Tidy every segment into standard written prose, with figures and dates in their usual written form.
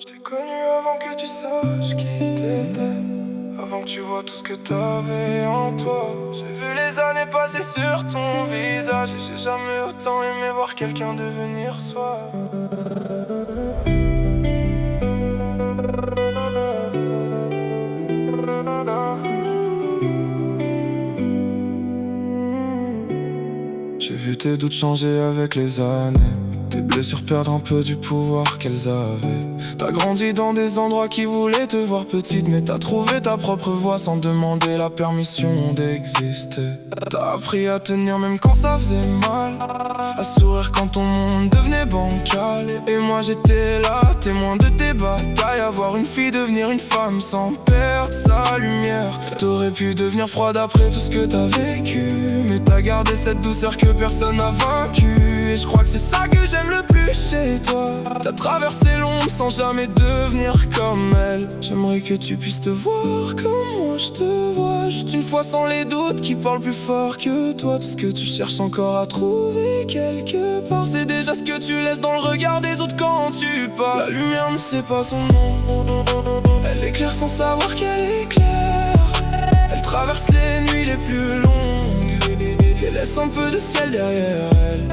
Je t'ai connu avant que tu saches qui t'étais, avant que tu vois tout ce que t'avais en toi. J'ai vu les années passer sur ton visage et j'ai jamais autant aimé voir quelqu'un devenir soi. J'ai vu tes doutes changer avec les années, tes blessures perdre un peu du pouvoir qu'elles avaient. T'as grandi dans des endroits qui voulaient te voir petite, mais t'as trouvé ta propre voie sans demander la permission d'exister. T'as appris à tenir même quand ça faisait mal, à sourire quand ton monde devenait bancal. Et moi j'étais là, témoin de tes batailles, à voir une fille devenir une femme sans perdre sa lumière. T'aurais pu devenir froide après tout ce que t'as vécu, mais t'as gardé cette douceur que personne n'a vaincue. Et je crois que c'est ça que j'aime le plus chez toi. T'as traversé l'ombre sans jamais devenir comme elle. J'aimerais que tu puisses te voir comme moi je te vois, juste une fois sans les doutes qui parlent plus fort que toi. Tout ce que tu cherches encore à trouver quelque part, c'est déjà ce que tu laisses dans le regard des autres quand tu parles. La lumière ne sait pas son nom, elle éclaire sans savoir qu'elle éclaire. Elle traverse les nuits les plus longues et laisse un peu de ciel derrière elle.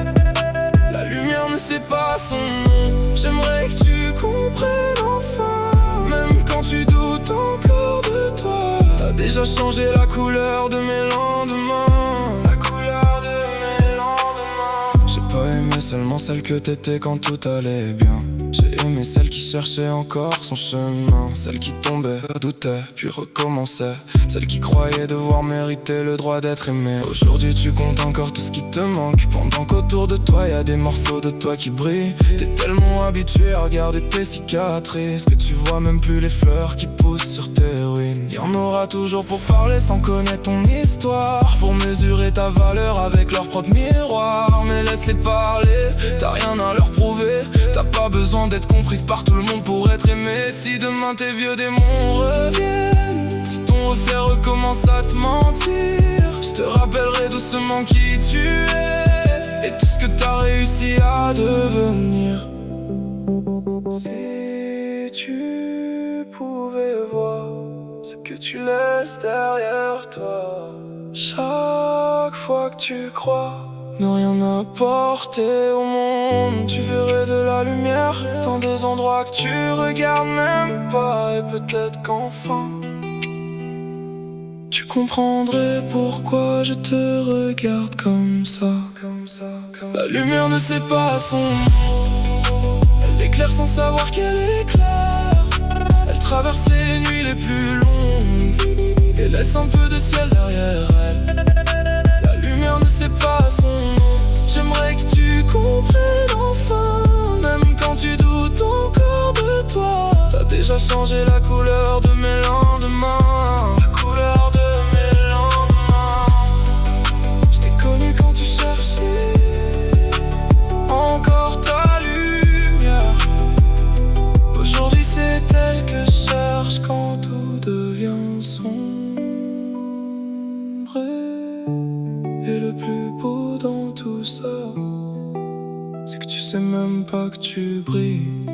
La lumière ne sait pas son nom. J'aimerais que tu comprennes enfin, même quand tu doutes encore de toi. T'as déjà changé la couleur de mes lendemains, la couleur de mes lendemains. J'ai pas aimé seulement celle que t'étais quand tout allait bien. J'ai aimé celle qui cherchait encore son chemin, celle qui tombait, doutait, puis recommençait, celle qui croyait devoir mériter le droit d'être aimée. Aujourd'hui tu comptes encore tout ce qui te manque, pendant qu'autour de toi y a des morceaux de toi qui brillent. T'es tellement habitué à regarder tes cicatrices que tu vois même plus les fleurs qui poussent sur tes ruines. Y'en aura toujours pour parler sans connaître ton histoire, pour mesurer ta valeur avec leur propre miroir. Mais laisse-les parler, t'as rien à leur prouver, t'as pas besoin d'être comprise par tout le monde pour être aimé. Si demain tes vieux démons reviennent, si ton reflet recommence à te mentir, je te rappellerai doucement qui tu es et tout ce que t'as réussi à devenir. Si tu pouvais voir ce que tu laisses derrière toi, chaque fois que tu crois ne rien apporter au monde, tu verrais de la lumière dans des endroits que tu regardes même pas. Et peut-être qu'enfin tu comprendrais pourquoi je te regarde comme ça. La lumière ne sait pas son nom, elle éclaire sans savoir qu'elle éclaire. Elle traverse les nuits les plus longues et laisse un peu de ciel derrière elle. La lumière ne sait pas son nom. J'aimerais que tu comprennes enfin, même quand tu doutes encore de toi. T'as déjà changé la couleur de mes lendemains, la couleur de mes lendemains. Je t'ai connu quand tu cherchais encore ta lumière. Aujourd'hui c'est elle que je cherche quand tout devient sombre. Et le plus beau dans tout ça, c'est que tu sais même pas que tu brilles.